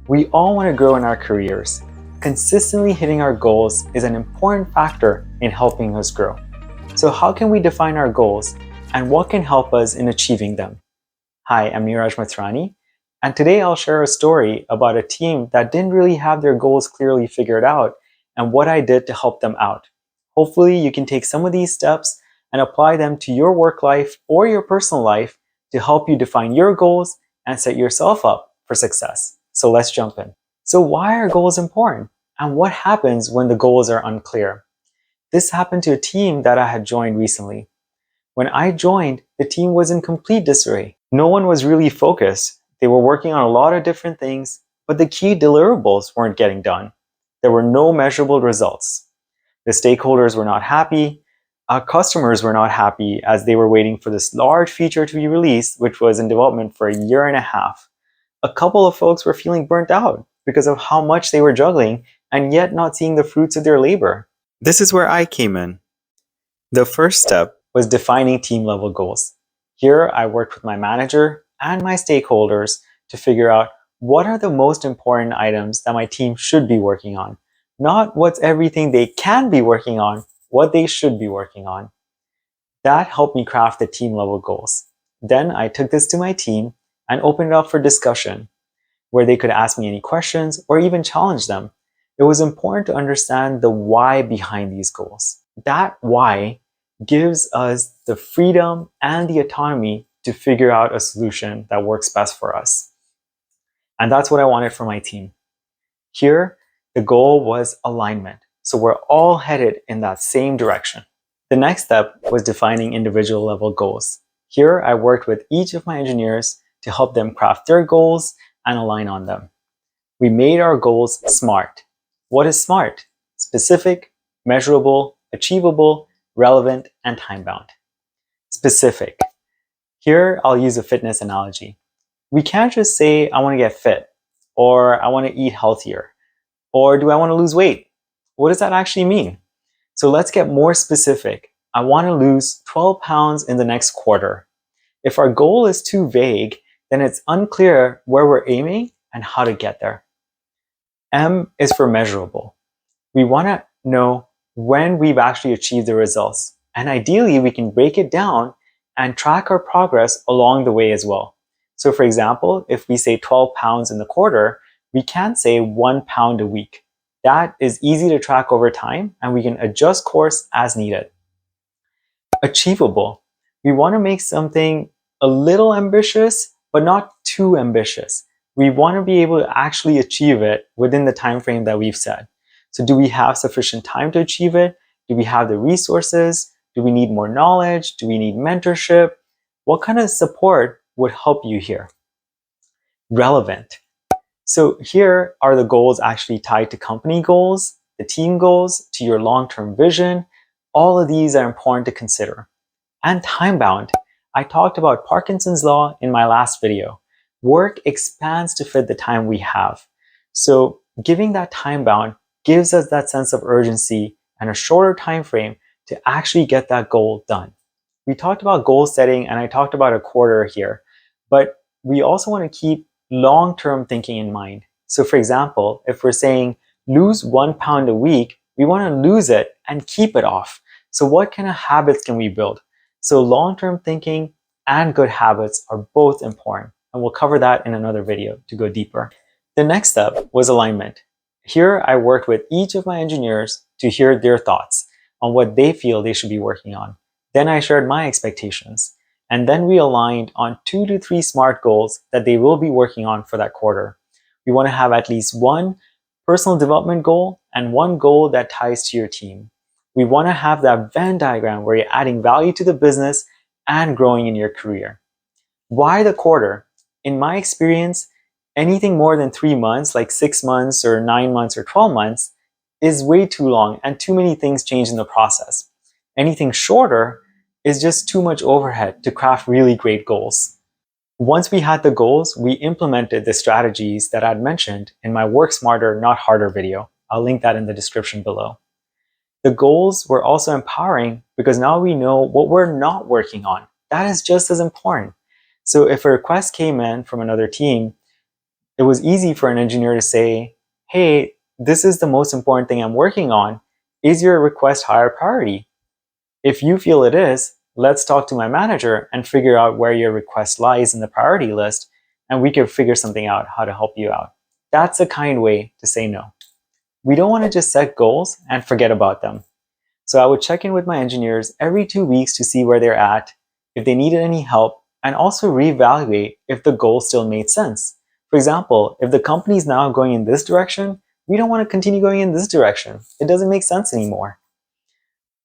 We all want to grow in our careers. Consistently hitting our goals is an important factor in helping us grow. So how can we define our goals and what can help us in achieving them? Hi, I'm Neeraj Mathrani, and today I'll share a story about a team that didn't really have their goals clearly figured out and what I did to help them out. Hopefully you can take some of these steps and apply them to your work life or your personal life to help you define your goals and set yourself up for success. So let's jump in. So why are goals important? And what happens when the goals are unclear? This happened to a team that I had joined recently. When I joined, the team was in complete disarray. No one was really focused. They were working on a lot of different things, but the key deliverables weren't getting done. There were no measurable results. The stakeholders were not happy. Our customers were not happy as they were waiting for this large feature to be released, which was in development for a year and a half. A couple of folks were feeling burnt out because of how much they were juggling and yet not seeing the fruits of their labor. This is where I came in. The first step was defining team level goals. Here I worked with my manager and my stakeholders to figure out what are the most important items that my team should be working on. Not what's everything they can be working on, what they should be working on. That helped me craft the team level goals. Then I took this to my team and opened it up for discussion, where they could ask me any questions or even challenge them. It was important to understand the why behind these goals. That why gives us the freedom and the autonomy to figure out a solution that works best for us. And that's what I wanted for my team. Here, the goal was alignment. So we're all headed in that same direction. The next step was defining individual level goals. Here, I worked with each of my engineers to help them craft their goals and align on them. We made our goals SMART. What is SMART? Specific, measurable, achievable, relevant, and time-bound. Specific. Here, I'll use a fitness analogy. We can't just say, I want to get fit, or I want to eat healthier, or do I want to lose weight? What does that actually mean? So let's get more specific. I want to lose 12 pounds in the next quarter. If our goal is too vague, then it's unclear where we're aiming and how to get there. M is for measurable. We want to know when we've actually achieved the results. And ideally, we can break it down and track our progress along the way as well. So for example, if we say 12 pounds in the quarter, we can't say 1 pound a week. That is easy to track over time, and we can adjust course as needed. Achievable. We want to make something a little ambitious, but not too ambitious. We want to be able to actually achieve it within the time frame that we've set. So do we have sufficient time to achieve it? Do we have the resources? Do we need more knowledge? Do we need mentorship? What kind of support would help you here? Relevant. So here are the goals actually tied to company goals, the team goals, to your long-term vision. All of these are important to consider. And time-bound. I talked about Parkinson's law in my last video. Work expands to fit the time we have. So giving that time-bound gives us that sense of urgency and a shorter time frame to actually get that goal done. We talked about goal setting and I talked about a quarter here, but we also want to keep long-term thinking in mind. So for example, if we're saying lose 1 pound a week, we want to lose it and keep it off. So what kind of habits can we build? So long-term thinking and good habits are both important, and we'll cover that in another video to go deeper. The next step was alignment. Here I worked with each of my engineers to hear their thoughts on what they feel they should be working on. Then I shared my expectations. And then we aligned on 2 to 3 SMART goals that they will be working on for that quarter. We want to have at least one personal development goal and one goal that ties to your team. We want to have that Venn diagram where you're adding value to the business and growing in your career. Why the quarter? In my experience, anything more than 3 months, like 6 months or 9 months or 12 months, is way too long and too many things change in the process. Anything shorter is just too much overhead to craft really great goals. Once we had the goals, we implemented the strategies that I'd mentioned in my Work Smarter, Not Harder video. I'll link that in the description below. The goals were also empowering because now we know what we're not working on. That is just as important. So if a request came in from another team, It was easy for an engineer to say, hey, this is the most important thing I'm working on. Is your request higher priority? If you feel it is, let's talk to my manager and figure out where your request lies in the priority list, and we can figure something out how to help you out. That's a kind way to say no. We don't want to just set goals and forget about them. So I would check in with my engineers every 2 weeks to see where they're at, if they needed any help, and also reevaluate if the goal still made sense. For example, if the company is now going in this direction, we don't want to continue going in this direction. It doesn't make sense anymore.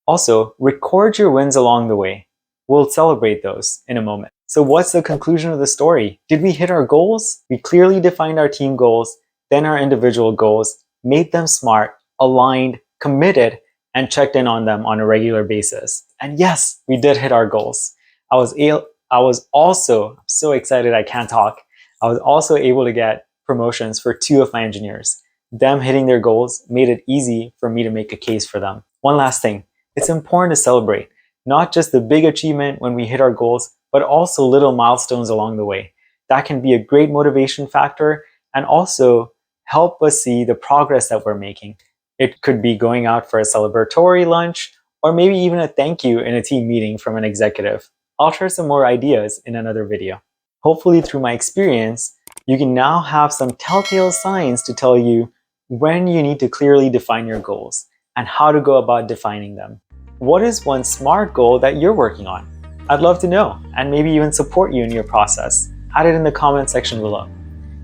Also, record your wins along the way. We'll celebrate those in a moment. So what's the conclusion of the story? Did we hit our goals? We clearly defined our team goals, then our individual goals, made them smart, aligned, committed, and checked in on them on a regular basis. And yes, we did hit our goals. I was also so excited I can't talk. I was also able to get promotions for 2 of my engineers. Them hitting their goals made it easy for me to make a case for them. One last thing, it's important to celebrate, not just the big achievement when we hit our goals, but also little milestones along the way. That can be a great motivation factor and also help us see the progress that we're making. It could be going out for a celebratory lunch, or maybe even a thank you in a team meeting from an executive. I'll share some more ideas in another video. Hopefully through my experience, you can now have some telltale signs to tell you when you need to clearly define your goals and how to go about defining them. What is one SMART goal that you're working on? I'd love to know and maybe even support you in your process. Add it in the comment section below.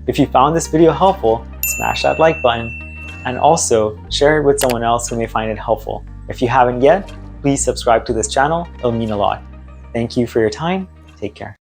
If you found this video helpful, smash that like button and also share it with someone else who may find it helpful. If you haven't yet, please subscribe to this channel. It'll mean a lot. Thank you for your time. Take care.